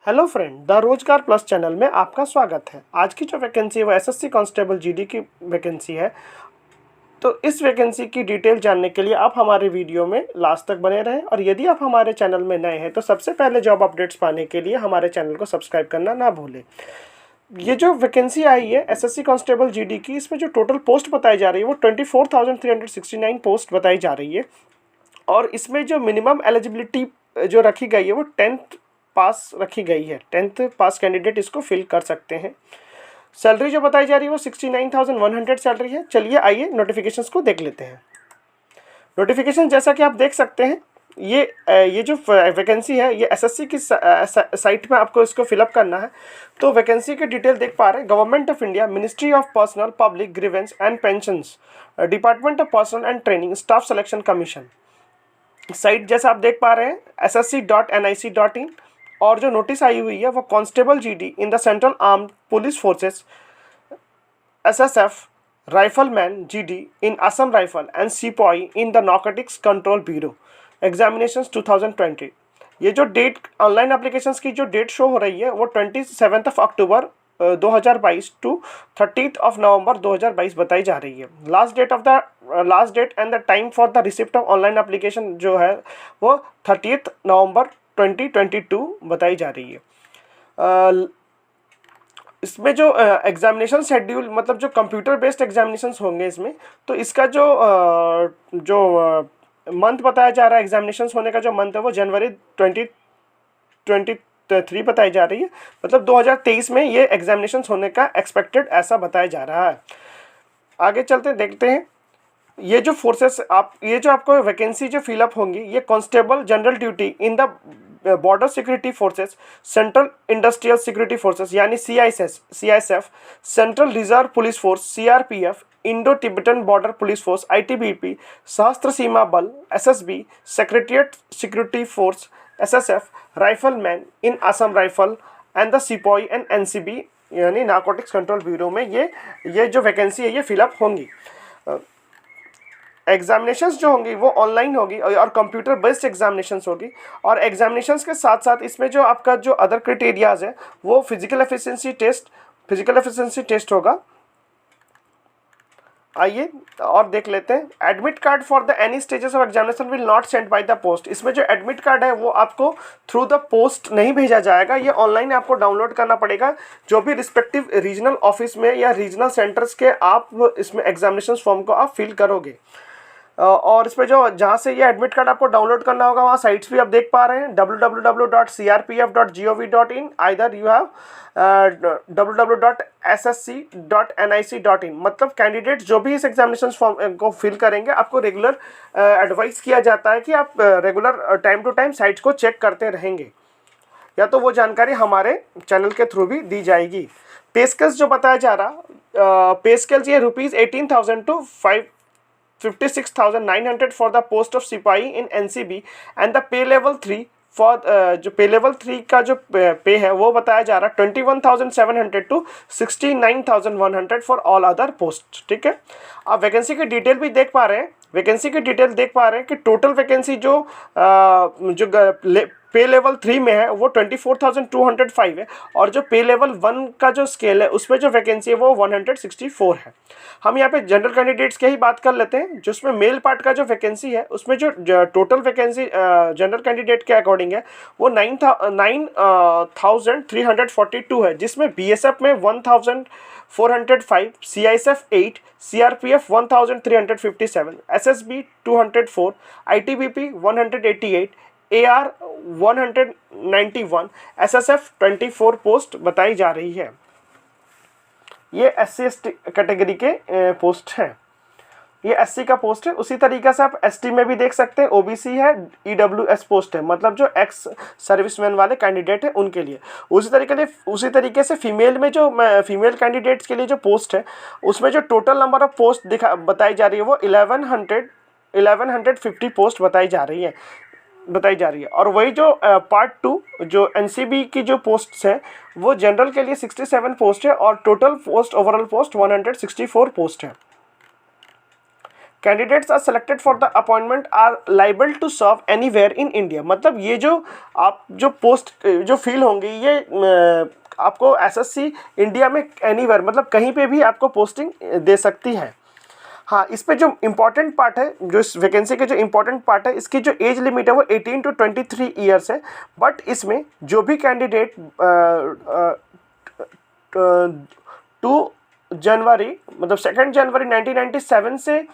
Hello friend, the रोजगार plus channel में आपका स्वागत है। आज की जो वैकेंसी है वो एसएससी कांस्टेबल जीडी की वैकेंसी है। तो इस वैकेंसी की डिटेल जानने के लिए आप हमारे वीडियो में लास्ट तक बने रहें, और यदि आप हमारे चैनल में नए हैं तो सबसे पहले जॉब अपडेट्स पाने के लिए हमारे चैनल को सब्सक्राइब करना ना भूलें। ये जो वैकेंसी आई है एसएससी कांस्टेबल जीडी की, इसमें जो टोटल पोस्ट बताई जा रही है वो 24,369 पोस्ट बताई जा रही है। और इसमें जो मिनिमम एलिजिबिलिटी जो रखी गई है वो 10th पास रखी गई है। 10th पास कैंडिडेट इसको फिल कर सकते हैं। सैलरी जो बताई जा रही है वो 69,100 सैलरी है। चलिए आइए नोटिफिकेशंस को देख लेते हैं। नोटिफिकेशन जैसा कि आप देख सकते हैं, ये जो वैकेंसी है ये एसएससी की साइट में आपको इसको फिलअप करना है। तो वैकेंसी की डिटेल देख पा रहे हैं। Government of India, ministry of personnel public grievance and pensions, department of personal and training, staff selection commission. Site जैसा आप देख पा रहे हैं ssc.nic.in। और जो नोटिस आई हुई है वो constable GD in the central armed police forces, SSF, rifleman GD in Assam rifle and sipahi in the narcotics control bureau, examinations 2020। ये जो डेट ऑनलाइन एप्लीकेशंस की जो डेट शो हो रही है वो 27 अक्टूबर 2022 टू 30 नवंबर 2022 बताई जा रही है। Last date and the time for the receipt of online application जो है वो 30 नवंबर 2022 बताई जा रही है। इसमें जो एग्जामिनेशन शेड्यूल, मतलब जो कंप्यूटर बेस्ड एग्जामिनेशंस होंगे इसमें, तो इसका जो मंथ बताया जा रहा है एग्जामिनेशंस होने का, जो मंथ है वो जनवरी 2023 बताई जा रही है। मतलब 2023 में ये एग्जामिनेशंस होने का एक्सपेक्टेड ऐसा बताया जा रहा है। आगे चलते देखते हैं ये जो फोर्सेस ये जो आपको वैकेंसी जो फिलअप होंगी, ये constable general duty in the border security forces, central industrial security forces यानी CISF, central reserve police force CRPF, Indo Tibetan border police force ITBP, Sashastra Seema Bal SSB, secretariat security force SSF, rifleman in Assam rifle and the sipahi and NCB यानी narcotics control bureau में ये जो vacancy है ये fill up होंगी। Examinations जो होंगी वो ऑनलाइन होगी और कंप्यूटर बेस्ड एग्जामिनेशंस होगी। और एग्जामिनेशंस के साथ साथ इसमें जो आपका जो अदर क्राइटेरियाज है वो फिजिकल एफिशिएंसी टेस्ट होगा। आइए और देख लेते हैं। Admit card for the any stages of examination will not send by the post. इसमें जो एडमिट कार्ड है वो आपको थ्रू द पोस्ट नहीं भेजा जाएगा, ये ऑनलाइन आपको डाउनलोड करना पड़ेगा। जो भी रिस्पेक्टिव रीजनल ऑफिस में या रीजनल सेंटर्स के आप इसमें एग्जामिनेशन फॉर्म को आप फिल करोगे। और इसमें जहाँ से ये एडमिट कार्ड आपको डाउनलोड करना होगा वहाँ साइट्स भी आप देख पा रहे हैं www.crpf.gov.in, either you have www.ssc.nic.in। मतलब कैंडिडेट जो भी इस एग्जामिनेशन फॉर्म को फिल करेंगे आपको रेगुलर एडवाइस किया जाता है कि आप regular time to time sites को चेक करते रहेंगे, या तो वो जानकारी हमारे चैनल के थ्रू भी दी जाएगी। पे स्केल्स जो बताया जा रहा, पे स्केल्स ये ₹18,000 to 56,900 for the post of सिपाही in NCB and the pay level 3 for जो पे लेवल 3 का जो पे है वो बताया जा रहा है 21,700 to 69,100 for all other post. ठीक है, आप वैकेंसी की डिटेल भी देख पा रहे हैं। कि टोटल वैकेंसी जो पे लेवल 3 में है वो 24,205 है, और जो पे लेवल 1 का जो स्केल है उसमें जो वैकेंसी है वो 164 है। हम यहाँ पे जनरल कैंडिडेट्स की ही बात कर लेते हैं। जिसमें मेल पार्ट का जो वैकेंसी है उसमें जो टोटल वैकेंसी जनरल कैंडिडेट के अकॉर्डिंग है वो 9,342 है, जिसमें बीएसएफ में 1,405, CISF 8, CRPF 1,357, SSB 204, ITBP 188, AR 191, SSF 24 post बताई जा रही है। ये SC/ST कैटेगरी के पोस्ट हैं। ये SC का पोस्ट है। उसी तरीके से आप ST में भी देख सकते हैं, OBC है, EWS पोस्ट है, मतलब जो एक्स सर्विसमैन वाले कैंडिडेट हैं उनके लिए। उसी तरीके से फीमेल में जो फीमेल कैंडिडेट्स के लिए जो पोस्ट है उसमें जो टोटल नंबर ऑफ पोस्ट बताई जा रही है वो 1150 पोस्ट बताई जा रही है। और वही जो पार्ट 2 जो NCB की जो पोस्ट्स है वो जनरल के लिए 67 पोस्ट है, और total post overall post 164 post है। Candidates are selected for the appointment are liable to serve anywhere in India. मतलब ये जो आप जो पोस्ट जो फिल होंगी ये आपको एसएससी इंडिया में एनीवेयर मतलब कहीं पे भी आपको पोस्टिंग दे सकती है। हाँ, इस पे जो इम्पोर्टेंट पार्ट है, जो इस वैकेंसी के जो इम्पोर्टेंट पार्ट है, इसकी जो एज लिमिट है वो 18 to 23 ईयर्स है। बट इसमें जो भी कैंडिडेट 2 जनवरी मतलब 2 जनवरी 1997 से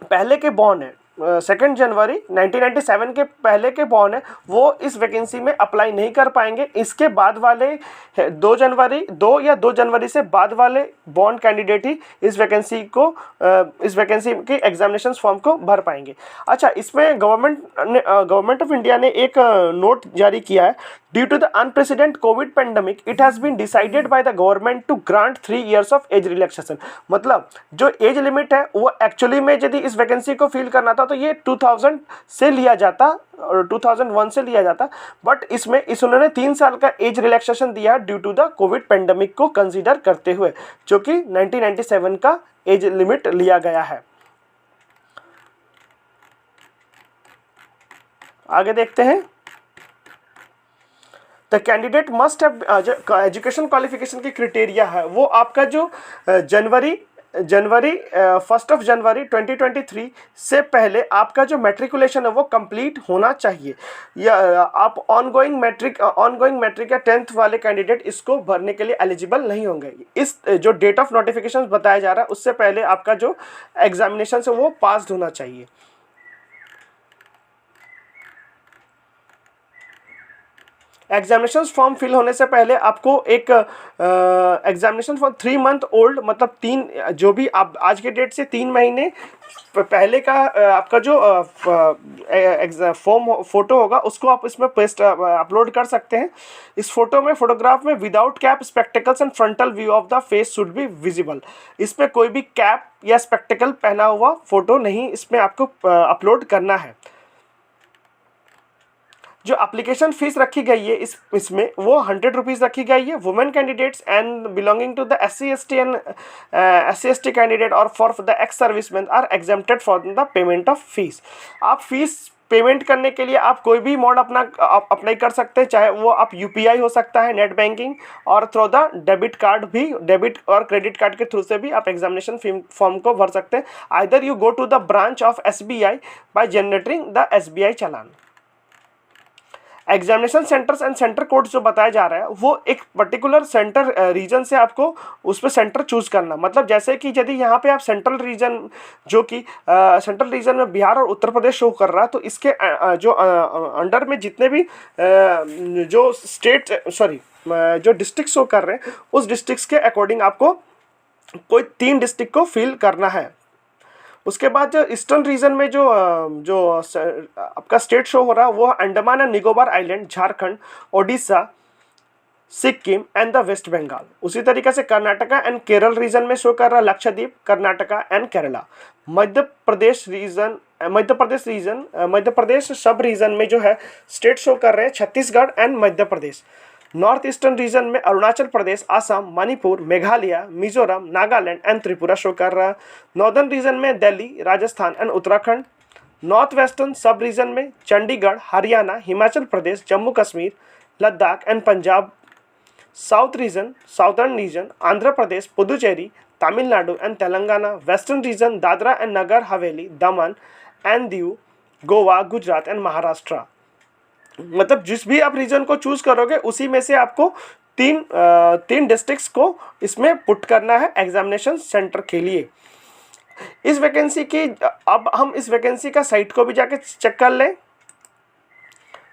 पहले के बॉर्न है, 2 जनवरी 1997 के पहले के बॉर्न है, वो इस वैकेंसी में अप्लाई नहीं कर पाएंगे। इसके बाद वाले 2 जनवरी से बाद वाले बॉर्न कैंडिडेट ही इस वैकेंसी के एग्जामिनेशन फॉर्म को भर पाएंगे। अच्छा, इसमें गवर्नमेंट ऑफ इंडिया ने एक नोट जारी किया है। Due to the unprecedented COVID pandemic it has been decided by the government to grant 3 years of age relaxation. मतलब जो एज लिमिट है वो एक्चुअली में यदि इस वैकेंसी को फिल करना था तो ये 2000 से लिया जाता और 2001 से लिया जाता, बट इसमें उन्होंने 3 साल का एज रिलैक्सेशन दिया due to the COVID pandemic को कंसीडर करते हुए, जो कि 1997 का एज लिमिट लिया गया है। आगे देखते हैं। The candidate must have education qualification की क्राइटेरिया है वो आपका जो जनवरी 1 जनवरी 2023 से पहले आपका जो मैट्रिकुलेशन है वो कंप्लीट होना चाहिए। या आप ऑनगोइंग मैट्रिक या 10th वाले कैंडिडेट इसको भरने के लिए एलिजिबल नहीं होंगे। इस जो डेट ऑफ नोटिफिकेशन बताया जा रहा है उससे पहले आपका जो एग्जामिनेशन है वो पास होना चाहिए। एग्जामिनेशन फॉर्म फिल होने से पहले आपको एक एग्जामिनेशन फॉर 3 month ओल्ड मतलब 3 जो भी आप आज के डेट से 3 महीने पहले का आपका जो फॉर्म फोटो होगा उसको आप इसमें पेस्ट अपलोड कर सकते हैं। इस फोटो में फोटोग्राफ में without cap spectacles and frontal view of the face should be visible. इसमें कोई भी कैप या स्पेक्टिकल पहना हुआ फोटो नहीं इसमें आपको अपलोड करना है। जो एप्लीकेशन फीस रखी गई है इसमें वो 100 रुपीज़ रखी गई है। Women candidates and belonging to the SC/ST candidate और for the ex serviceman are exempted for the payment of fees. आप फीस पेमेंट करने के लिए आप कोई भी मोड अपना अप्लाई कर सकते हैं, चाहे वो आप UPI हो सकता है, नेट बैंकिंग और थ्रू द डेबिट और क्रेडिट कार्ड के थ्रू से भी आप एग्जामिनेशन फॉर्म को भर सकते हैं। Either you go to the branch of SBI by generating the SBI challan. Examination centres and centre codes जो बताया जा रहा है वो एक पर्टिकुलर सेंटर रीजन से आपको उस पर सेंटर चूज करना। मतलब जैसे कि यदि यहाँ पे आप सेंट्रल रीजन जो कि सेंट्रल रीजन में बिहार और उत्तर प्रदेश शो कर रहा है तो इसके जो अंडर में जितने भी जो जो डिस्ट्रिक्ट शो कर रहे हैं उस डिस्ट्रिक्ट के अकॉर्डिंग आपको कोई 3 डिस्ट्रिक्ट को फिल करना है। उसके बाद जो ईस्टर्न रीजन में जो आपका स्टेट शो हो रहा है वो Andaman and Nicobar island, Jharkhand, Odisha, Sikkim and the West Bengal. उसी तरीके से कर्नाटका एंड केरल रीजन में शो कर रहा है Lakshadweep, Karnataka and Kerala. Madhya Pradesh sub region में जो है स्टेट शो कर रहे हैं Chhattisgarh and Madhya Pradesh. North eastern region में अरुणाचल प्रदेश, आसाम, मणिपुर, मेघालय, मिजोरम, नागालैंड एंड त्रिपुरा शो कर रहा है। नॉर्दर्न रीजन में Delhi, Rajasthan and Uttarakhand. North western sub region में Chandigarh, Haryana, Himachal Pradesh, Jammu Kashmir, Ladakh and Punjab. Southern region Andhra Pradesh, Puducherry, Tamil Nadu and Telangana. Western region Dadra and Nagar Haveli, Daman and Diu, Goa, Gujarat and Maharashtra. मतलब जिस भी आप रीजन को चूज करोगे उसी में से आपको तीन डिस्ट्रिक्ट्स को इसमें पुट करना है एग्जामिनेशन सेंटर के लिए। इस वैकेंसी की अब हम इस वैकेंसी का साइट को भी जाके चेक कर लें।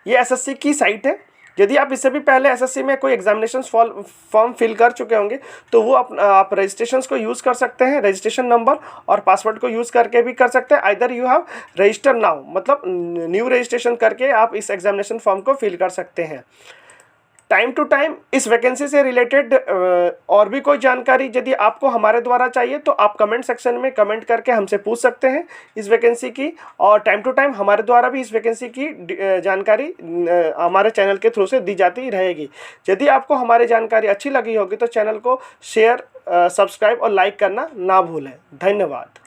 ये SSC की साइट है। यदि आप इससे भी पहले SSC में कोई एग्जामिनेशन फॉर्म फिल कर चुके होंगे तो वो आप रजिस्ट्रेशन को यूज़ कर सकते हैं। रजिस्ट्रेशन नंबर और पासवर्ड को यूज़ करके भी कर सकते हैं। Either you have register now मतलब न्यू रजिस्ट्रेशन करके आप इस एग्जामिनेशन फॉर्म को फिल कर सकते हैं। टाइम टू टाइम इस वैकेंसी से रिलेटेड और भी कोई जानकारी यदि आपको हमारे द्वारा चाहिए तो आप कमेंट सेक्शन में कमेंट करके हमसे पूछ सकते हैं इस वैकेंसी की। और टाइम टू टाइम हमारे द्वारा भी इस वैकेंसी की जानकारी हमारे चैनल के थ्रू से दी जाती रहेगी। यदि आपको हमारी जानकारी अच्छी लगी होगी तो चैनल को शेयर, सब्सक्राइब और लाइक करना ना भूलें। धन्यवाद।